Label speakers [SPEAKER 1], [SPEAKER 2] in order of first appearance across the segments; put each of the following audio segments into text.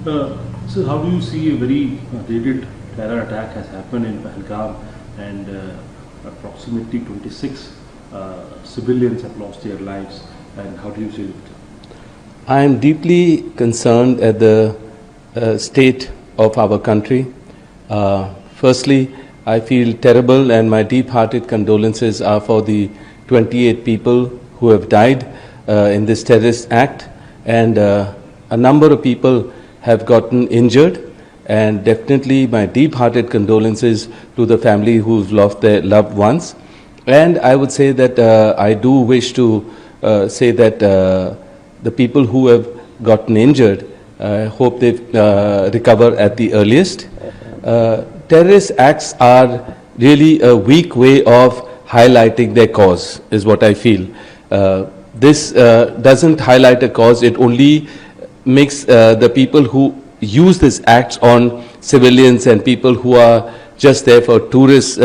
[SPEAKER 1] So how do you see a very dated terror attack has happened in Pahalgam, and approximately 26 civilians have lost their lives, and how do you see it?
[SPEAKER 2] I am deeply concerned at the state of our country. Firstly, I feel terrible, and my deep-hearted condolences are for the 28 people who have died in this terrorist act, and a number of people have gotten injured, and definitely my deep-hearted condolences to the family who've lost their loved ones. And I would say that I do wish to say that the people who have gotten injured, I hope they recover at the earliest. Terrorist acts are really a weak way of highlighting their cause, is what I feel. This doesn't highlight a cause, it only makes the people who use these acts on civilians and people who are just there for tourists,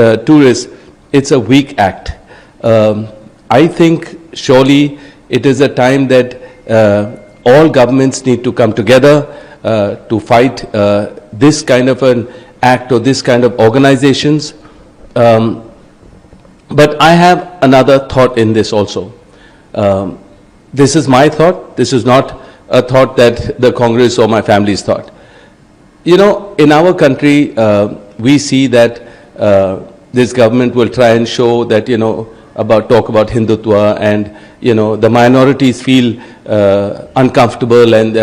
[SPEAKER 2] it's a weak act. I think surely it is a time that all governments need to come together to fight this kind of an act or this kind of organizations. But I have another thought in this also. This is my thought. This is not a thought that the Congress or my family's thought. You know, in our country, we see that this government will try and show that, talk about Hindutva, and, the minorities feel uncomfortable, and,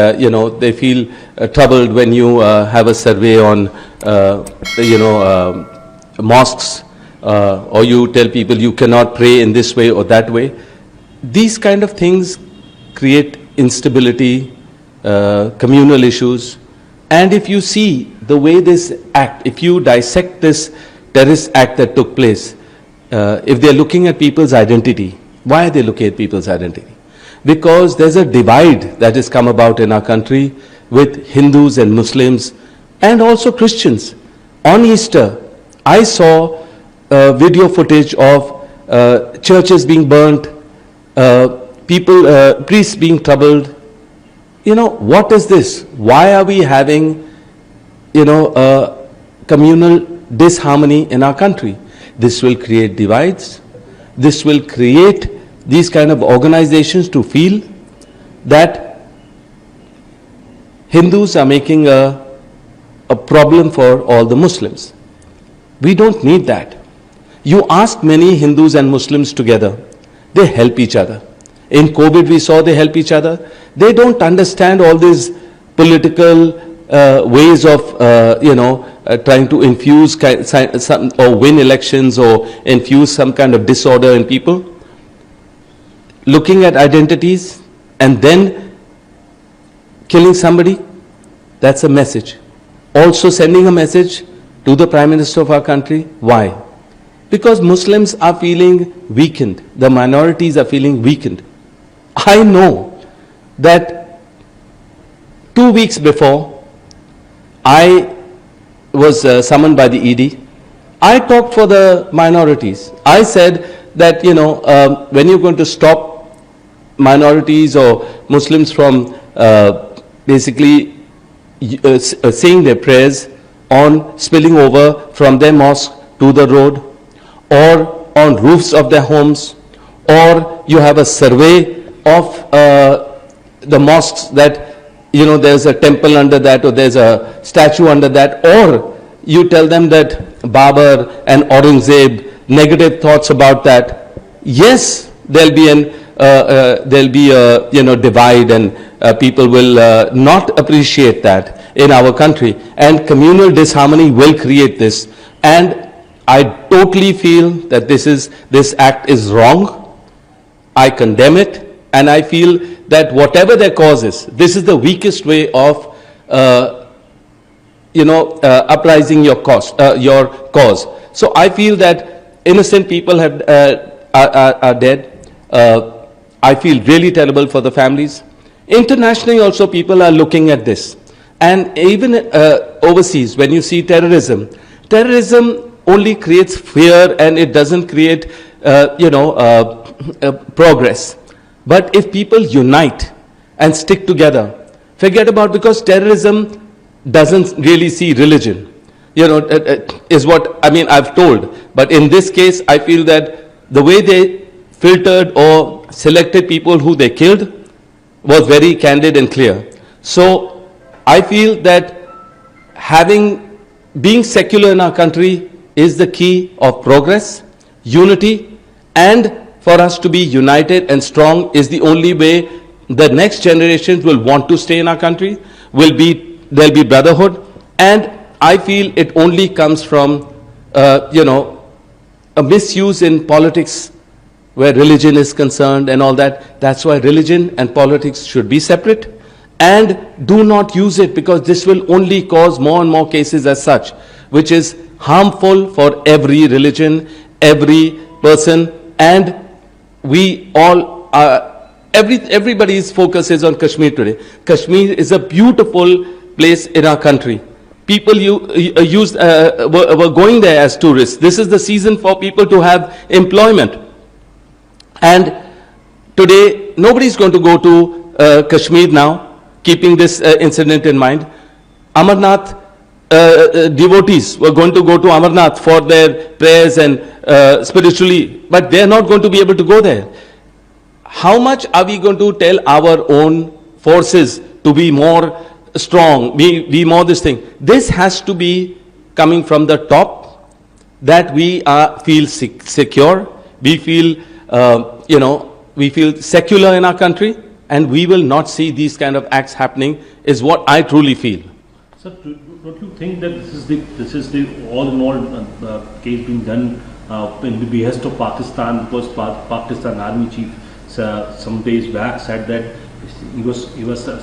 [SPEAKER 2] they feel troubled when you have a survey on, mosques, or you tell people you cannot pray in this way or that way. These kind of things create instability, communal issues. And if you see the way this act, if you dissect this terrorist act that took place, if they're looking at people's identity, why are they looking at people's identity? Because there's a divide that has come about in our country with Hindus and Muslims and also Christians. On Easter, I saw video footage of churches being burnt, priests being troubled. What is this? Why are we having, communal disharmony in our country? This will create divides. This will create these kind of organizations to feel that Hindus are making a problem for all the Muslims. We don't need that. You ask many Hindus and Muslims together, they help each other. In COVID, we saw they help each other. They don't understand all these political ways of, trying to infuse some, or win elections or infuse some kind of disorder in people. Looking at identities and then killing somebody, that's a message. Also sending a message to the Prime Minister of our country. Why? Because Muslims are feeling weakened. The minorities are feeling weakened. I know that 2 weeks before I was summoned by the ED, I talked for the minorities. I said that, when you're going to stop minorities or Muslims from basically saying their prayers on spilling over from their mosque to the road, or on roofs of their homes, or you have a survey of the mosques that, there's a temple under that, or there's a statue under that, or you tell them that Babur and Aurangzeb, negative thoughts about that. Yes, there'll be a divide, and people will not appreciate that in our country, and communal disharmony will create this. And I totally feel that this act is wrong. I condemn it, and I feel that whatever their cause is, this is the weakest way of, uprising your cause. So I feel that innocent people are dead. I feel really terrible for the families. Internationally also, people are looking at this. And even overseas, when you see terrorism only creates fear, and it doesn't create, progress. But if people unite and stick together, forget about, because terrorism doesn't really see religion, is what, I mean, I've told. But in this case, I feel that the way they filtered or selected people who they killed was very candid and clear. So I feel that being secular in our country is the key of progress, unity, and for us to be united and strong is the only way the next generations will want to stay in our country, there'll be brotherhood, and I feel it only comes from, a misuse in politics where religion is concerned and all that. That's why religion and politics should be separate, and do not use it, because this will only cause more and more cases as such, which is harmful for every religion, every person, and we all are, everybody's focus is on Kashmir today. Kashmir is a beautiful place in our country. People were going there as tourists. This is the season for people to have employment. And today, nobody's going to go to Kashmir now, keeping this incident in mind. Amarnath devotees were going to go to Amarnath for their prayers and spiritually, but they're not going to be able to go there. How much are we going to tell our own forces to be more strong, be more this thing? This has to be coming from the top, that we feel secure, we feel, we feel secular in our country, and we will not see these kind of acts happening, is what I truly feel.
[SPEAKER 1] Sir, don't you think that this is the all in all case being done in the behest of Pakistan, because Pakistan Army Chief some days back said that he was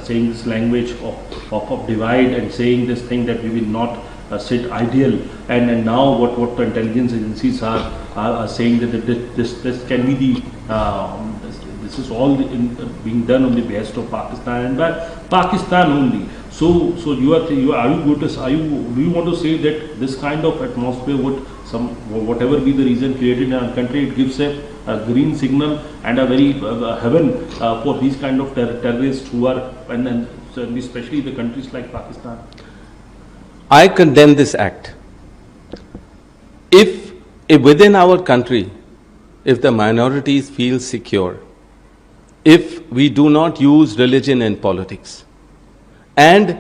[SPEAKER 1] saying this language of divide and saying this thing that we will not sit ideal, and now what the intelligence agencies are saying that this can be the this is all being done on the behest of Pakistan and by Pakistan only. So do you want to say that this kind of atmosphere would whatever be the reason created in our country, it gives a green signal and a very heaven for these kind of terrorists who are, and especially the countries like Pakistan?
[SPEAKER 2] I condemn this act. If within our country, if the minorities feel secure, if we do not use religion in politics, and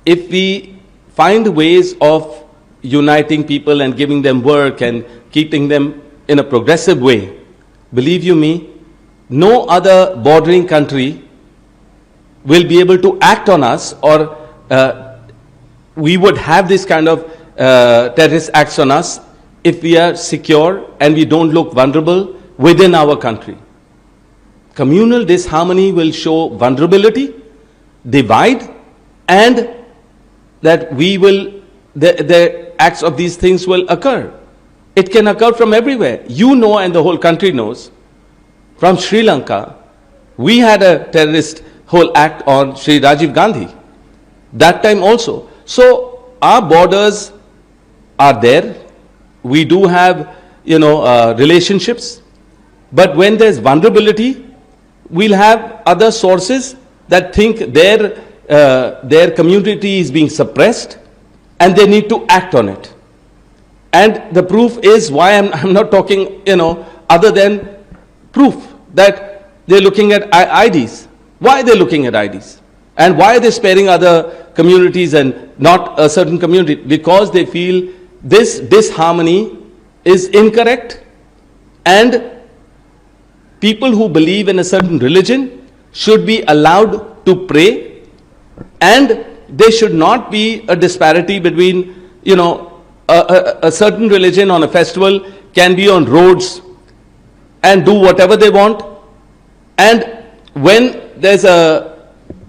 [SPEAKER 2] if we find ways of uniting people and giving them work and keeping them in a progressive way, believe you me, no other bordering country will be able to act on us, or we would have this kind of terrorist acts on us if we are secure and we don't look vulnerable within our country. Communal disharmony will show vulnerability, divide, and that the acts of these things will occur. It can occur from everywhere. You know, and the whole country knows. From Sri Lanka, we had a terrorist whole act on Sri Rajiv Gandhi. That time also. So our borders are there. We do have, relationships. But when there's vulnerability, we'll have other sources that think their community is being suppressed, and they need to act on it. And the proof is why I'm not talking, other than proof that they're looking at IDs. Why are they looking at IDs? And why are they sparing other communities and not a certain community? Because they feel this disharmony is incorrect, and people who believe in a certain religion should be allowed to pray, and there should not be a disparity between, a certain religion on a festival can be on roads and do whatever they want, and when there's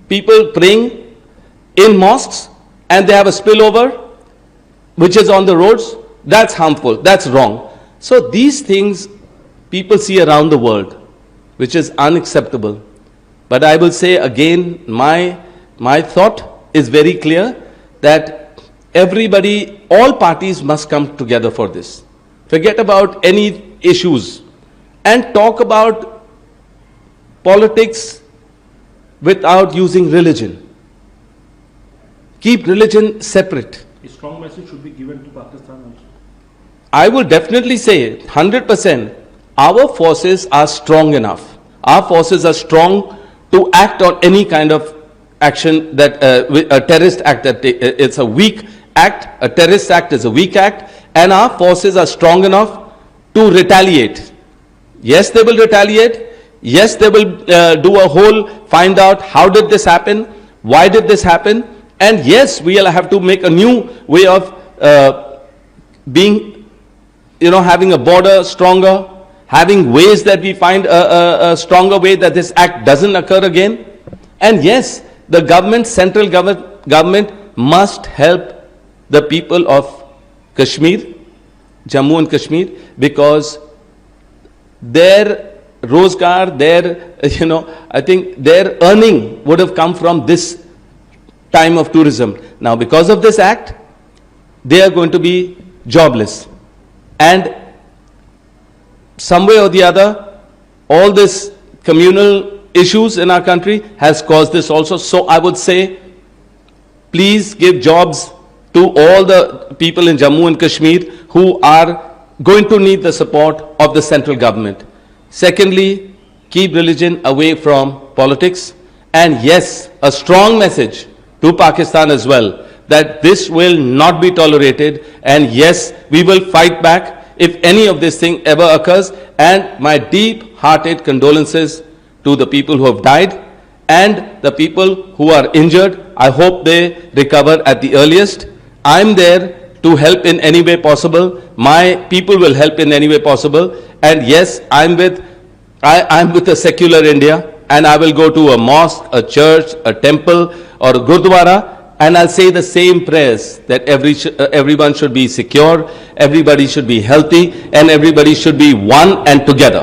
[SPEAKER 2] people praying in mosques and they have a spillover which is on the roads, that's harmful, that's wrong. So these things people see around the world, which is unacceptable. But I will say again, my thought is very clear, that everybody, all parties must come together for this. Forget about any issues and talk about politics without using religion. Keep religion separate.
[SPEAKER 1] A strong message should be given to Pakistan also.
[SPEAKER 2] I will definitely say 100%, our forces are strong enough. Our forces are strong to act on any kind of action that, a terrorist act, that it's a weak act, a terrorist act is a weak act, and our forces are strong enough to retaliate. Yes, they will retaliate. Yes, they will do a whole, find out how did this happen, why did this happen, and yes, we will have to make a new way of being, having a border stronger, having ways that we find a stronger way that this act doesn't occur again. And yes, the government, central government must help the people of Kashmir, Jammu and Kashmir, because their rozgar, their, I think their earning would have come from this time of tourism. Now, because of this act, they are going to be jobless. And some way or the other, all this communal issues in our country has caused this also. So I would say, please give jobs to all the people in Jammu and Kashmir who are going to need the support of the central government. Secondly, keep religion away from politics. And yes, a strong message to Pakistan as well, that this will not be tolerated. And yes, we will fight back if any of this thing ever occurs. And my deep-hearted condolences to the people who have died and the people who are injured. I hope they recover at the earliest. I'm there to help in any way possible. My people will help in any way possible. And yes, I'm with a secular India, and I will go to a mosque, a church, a temple, or a gurdwara, and I'll say the same prayers that everyone should be secure, everybody should be healthy, and everybody should be one and together.